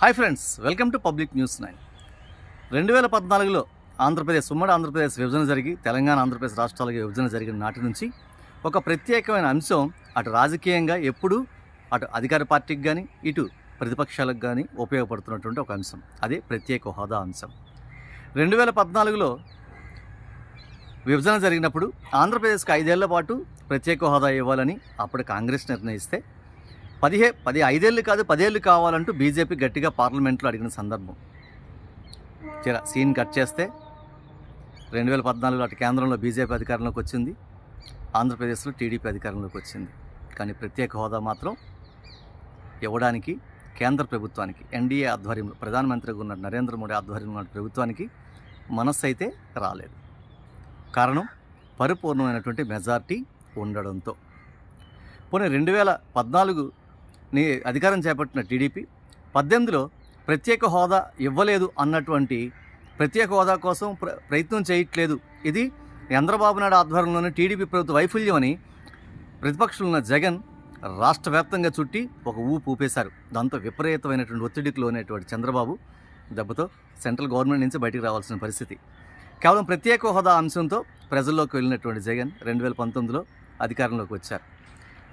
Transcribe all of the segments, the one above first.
Hi friends, welcome to public news 9. 2014లో ఉమ్మడి ఆంధ్రప్రదేశ్ విభజన జరిగి తెలంగాణ ఆంధ్రప్రదేశ్ రాష్ట్రాలుగా విభజన జరిగిన నాటి నుంచి ఒక ప్రత్యేకమైన అంశం అటు రాజకీయంగా ఎప్పుడూ అటు అధికార పార్టీకి కానీ ఇటు ప్రతిపక్షాలకు కానీ ఉపయోగపడుతున్నటువంటి ఒక అంశం, అదే ప్రత్యేక హోదా అంశం. 2014లో విభజన జరిగినప్పుడు ఆంధ్రప్రదేశ్కి 5 ఏళ్ల పాటు ప్రత్యేక హోదా ఇవ్వాలని అప్పుడు కాంగ్రెస్ నిర్ణయిస్తే 5 ఏళ్ళు కాదు 10 ఏళ్ళు కావాలంటూ బీజేపీ గట్టిగా పార్లమెంట్లో అడిగిన సందర్భం. సీన్ కట్ చేస్తే 2014 అటు కేంద్రంలో బీజేపీ అధికారంలోకి వచ్చింది, ఆంధ్రప్రదేశ్లో టీడీపీ అధికారంలోకి వచ్చింది. కానీ ప్రత్యేక హోదా మాత్రం ఇవ్వడానికి కేంద్ర ప్రభుత్వానికి, ఎన్డీఏ ఆధ్వర్యంలో ప్రధానమంత్రిగా ఉన్న నరేంద్ర మోడీ ఆధ్వర్యంలో ఉన్న ప్రభుత్వానికి మనస్సు అయితే రాలేదు. కారణం పరిపూర్ణమైనటువంటి మెజార్టీ ఉండడంతో. పోనీ 2014 అధికారం చేపట్టిన టీడీపీ 18లో ప్రత్యేక హోదా ఇవ్వలేదు అన్నటువంటి, ప్రత్యేక హోదా కోసం ప్రయత్నం చేయట్లేదు, ఇది చంద్రబాబు నాయుడు ఆధ్వర్యంలోని టీడీపీ ప్రభుత్వ వైఫల్యం అని ప్రతిపక్షంలో ఉన్న జగన్ రాష్ట్ర వ్యాప్తంగా చుట్టి ఒక ఊపేశారు. దాంతో విపరీతమైనటువంటి ఒత్తిడికి లోనేటువంటి చంద్రబాబు దెబ్బతో సెంట్రల్ గవర్నమెంట్ నుంచి బయటికి రావాల్సిన పరిస్థితి. కేవలం ప్రత్యేక హోదా అంశంతో ప్రజల్లోకి వెళ్ళినటువంటి జగన్ 2019లో అధికారంలోకి వచ్చారు.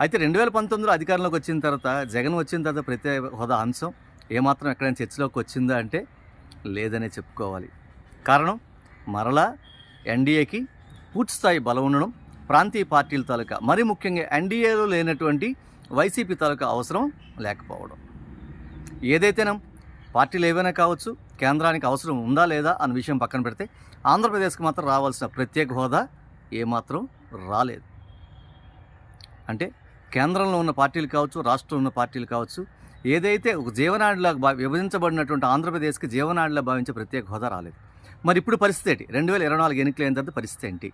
అయితే 2019లో అధికారంలోకి వచ్చిన తర్వాత, జగన్ వచ్చిన తర్వాత ప్రత్యేక హోదా అంశం ఏమాత్రం ఎక్కడైనా చర్చలోకి వచ్చిందా అంటే లేదనే చెప్పుకోవాలి. కారణం మరలా ఎన్డీఏకి పూర్తిస్థాయి బలం ఉండడం, ప్రాంతీయ పార్టీల తాలూకా, మరీ ముఖ్యంగా ఎన్డీఏలో లేనటువంటి వైసీపీ తాలూకా అవసరం లేకపోవడం. ఏదైతేనా పార్టీలు ఏవైనా కావచ్చు, కేంద్రానికి అవసరం ఉందా లేదా అన్న విషయం పక్కన పెడితే ఆంధ్రప్రదేశ్కి మాత్రం రావాల్సిన ప్రత్యేక హోదా ఏమాత్రం రాలేదు. అంటే కేంద్రంలో ఉన్న పార్టీలు కావచ్చు, రాష్ట్రంలో ఉన్న పార్టీలు కావచ్చు, ఏదైతే ఒక జీవనాడిలాగా విభజించబడినటువంటి ఆంధ్రప్రదేశ్కి జీవనాడిలా భావించే ప్రత్యేక హోదా రాలేదు. మరి ఇప్పుడు పరిస్థితి ఏంటి? 2024 ఎన్నికలు అయిన తర్వాత పరిస్థితి ఏంటి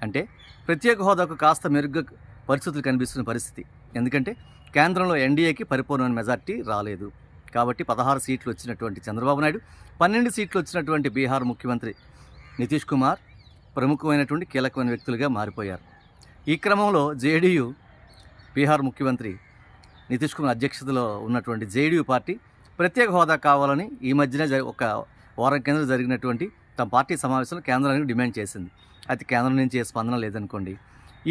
అంటే ప్రత్యేక హోదాకు కాస్త మెరుగ్గా పరిస్థితులు కనిపిస్తున్న పరిస్థితి. ఎందుకంటే కేంద్రంలో ఎన్డీఏకి పరిపూర్ణమైన మెజార్టీ రాలేదు. కాబట్టి 16 సీట్లు వచ్చినటువంటి చంద్రబాబు నాయుడు, 12 సీట్లు వచ్చినటువంటి బీహార్ ముఖ్యమంత్రి నితీష్ కుమార్ ప్రముఖమైనటువంటి కీలకమైన వ్యక్తులుగా మారిపోయారు. ఈ క్రమంలో జేడీయూ, బీహార్ ముఖ్యమంత్రి నితీష్ కుమార్ అధ్యక్షతలో ఉన్నటువంటి జేడీయూ పార్టీ ప్రత్యేక హోదా కావాలని ఈ మధ్యనే ఒక వారం కింద జరిగినటువంటి తమ పార్టీ సమావేశంలో కేంద్రానికి డిమాండ్ చేసింది. అయితే కేంద్రం నుంచి స్పందన లేదనుకోండి.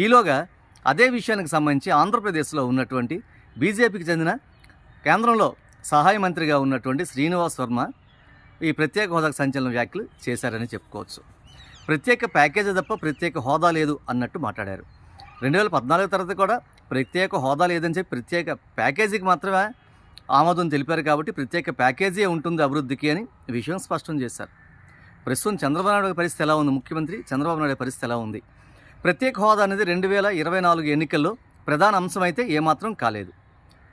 ఈలోగా అదే విషయానికి సంబంధించి ఆంధ్రప్రదేశ్లో ఉన్నటువంటి బీజేపీకి చెందిన కేంద్రంలో సహాయ మంత్రిగా ఉన్నటువంటి శ్రీనివాస్ వర్మ ఈ ప్రత్యేక హోదాకు సంచలన వ్యాఖ్యలు చేశారని చెప్పుకోవచ్చు. ప్రత్యేక ప్యాకేజీ తప్ప ప్రత్యేక హోదా లేదు అన్నట్టు మాట్లాడారు. 2014 తర్వాత కూడా ప్రత్యేక హోదా లేదని చెప్పి ప్రత్యేక ప్యాకేజీకి మాత్రమే ఆమోదం తెలిపారు. కాబట్టి ప్రత్యేక ప్యాకేజీ ఉంటుంది అభివృద్ధికి అని విషయం స్పష్టం చేశారు. ప్రస్తుతం చంద్రబాబు నాయుడు పరిస్థితి ఎలా ఉంది, ముఖ్యమంత్రి చంద్రబాబు నాయుడు పరిస్థితి ఎలా ఉంది? ప్రత్యేక హోదా అనేది 2024 ఎన్నికల్లో ప్రధాన అంశం అయితే ఏమాత్రం కాలేదు.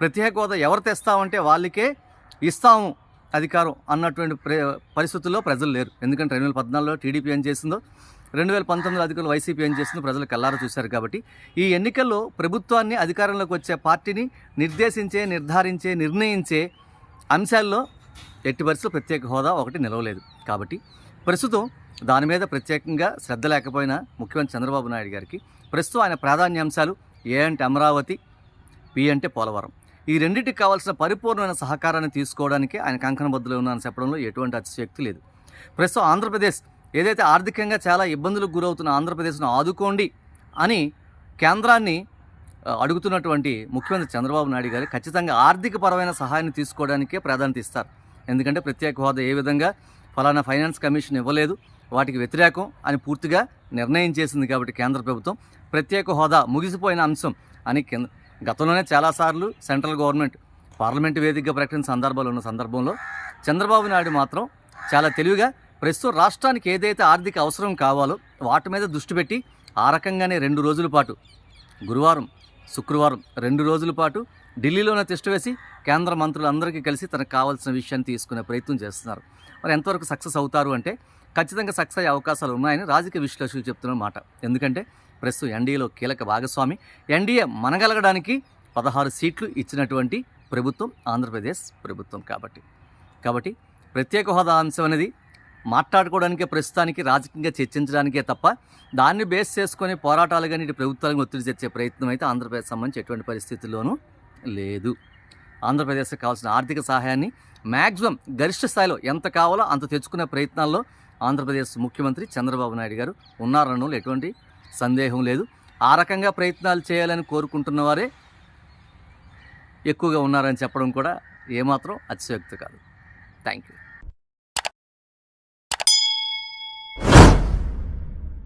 ప్రత్యేక హోదా ఎవరు తెస్తామంటే వాళ్ళకే ఇస్తాము అధికారం అన్నటువంటి పరిస్థితుల్లో ప్రజలు లేరు. ఎందుకంటే 2014లో టీడీపీ ఏం చేసిందో, 2019లో అధికారులు వైసీపీ ఏం చేసిందో ప్రజలు కళ్ళారా చూశారు. కాబట్టి ఈ ఎన్నికల్లో ప్రభుత్వాన్ని, అధికారంలోకి వచ్చే పార్టీని నిర్ణయించే అంశాల్లో ఎట్టి పరిస్థితుల్లో ప్రత్యేక హోదా ఒకటి నిలవలేదు. కాబట్టి ప్రస్తుతం దాని మీద ప్రత్యేకంగా శ్రద్ధ లేకపోయినా ముఖ్యమంత్రి చంద్రబాబు నాయుడు గారికి ప్రస్తుతం ఆయన ప్రాధాన్యాంశాలు ఏ అంటే అమరావతి, పి అంటే పోలవరం, ఈ రెండింటికి కావాల్సిన పరిపూర్ణమైన సహకారాన్ని తీసుకోవడానికి ఆయన కంకణబద్దులో ఉన్నారని చెప్పడంలో ఎటువంటి అతిశయోక్తి లేదు. ప్రస్తుతం ఆంధ్రప్రదేశ్ ఏదైతే ఆర్థికంగా చాలా ఇబ్బందులకు గురవుతున్న ఆంధ్రప్రదేశ్ను ఆదుకోండి అని కేంద్రాన్ని అడుగుతున్నటువంటి ముఖ్యమంత్రి చంద్రబాబు నాయుడు గారు ఖచ్చితంగా ఆర్థికపరమైన సహాయాన్ని తీసుకోవడానికే ప్రాధాన్యత ఇస్తారు. ఎందుకంటే ప్రత్యేక హోదా ఏ విధంగా ఫలానా ఫైనాన్స్ కమిషన్ ఇవ్వలేదు, వాటికి వ్యతిరేకం అని పూర్తిగా నిర్ణయం చేసింది. కాబట్టి కేంద్ర ప్రభుత్వం ప్రత్యేక హోదా ముగిసిపోయిన అంశం అని గతంలోనే చాలాసార్లు సెంట్రల్ గవర్నమెంట్ పార్లమెంటు వేదికగా ప్రకటించిన సందర్భాలు ఉన్న సందర్భంలో చంద్రబాబు నాయుడు మాత్రం చాలా తెలివిగా ప్రస్తుతం రాష్ట్రానికి ఏదైతే ఆర్థిక అవసరం కావాలో వాటి మీద దృష్టి పెట్టి ఆ రకంగానే 2 రోజుల పాటు, గురువారం శుక్రవారం 2 రోజుల పాటు ఢిల్లీలోనే తిష్ట వేసి కేంద్ర మంత్రులందరికీ కలిసి తనకు కావాల్సిన విషయాన్ని తీసుకునే ప్రయత్నం చేస్తున్నారు. మరి ఎంతవరకు సక్సెస్ అవుతారు అంటే ఖచ్చితంగా సక్సెస్ అయ్యే అవకాశాలు ఉన్నాయని రాజకీయ విశ్లేషకులు చెప్తున్న మాట. ఎందుకంటే ప్రస్తుతం ఎన్డీఏలో కీలక భాగస్వామి, ఎన్డీఏ మనగలగడానికి 16 సీట్లు ఇచ్చినటువంటి ప్రభుత్వం ఆంధ్రప్రదేశ్ ప్రభుత్వం. కాబట్టి ప్రత్యేక హోదా అంశం అనేది మాట్లాడుకోవడానికే, ప్రస్తుతానికి రాజకీయంగా చర్చించడానికే తప్ప దాన్ని బేస్ చేసుకొని పోరాటాలు కానీ ఇటు ప్రభుత్వాలను ఒత్తిడి తెచ్చే ప్రయత్నం అయితే ఆంధ్రప్రదేశ్ సంబంధించి ఎటువంటి పరిస్థితుల్లోనూ లేదు. ఆంధ్రప్రదేశ్కి కావాల్సిన ఆర్థిక సహాయాన్ని మ్యాక్సిమం గరిష్ట స్థాయిలో ఎంత కావాలో అంత తెచ్చుకునే ప్రయత్నాల్లో ఆంధ్రప్రదేశ్ ముఖ్యమంత్రి చంద్రబాబు నాయుడు గారు ఉన్నారనడంలో ఎటువంటి సందేహం లేదు. ఆ రకంగా ప్రయత్నాలు చేయాలని కోరుకుంటున్న వారే ఎక్కువగా ఉన్నారని చెప్పడం కూడా ఏమాత్రం అతిశయోక్తి కాదు. Thank you.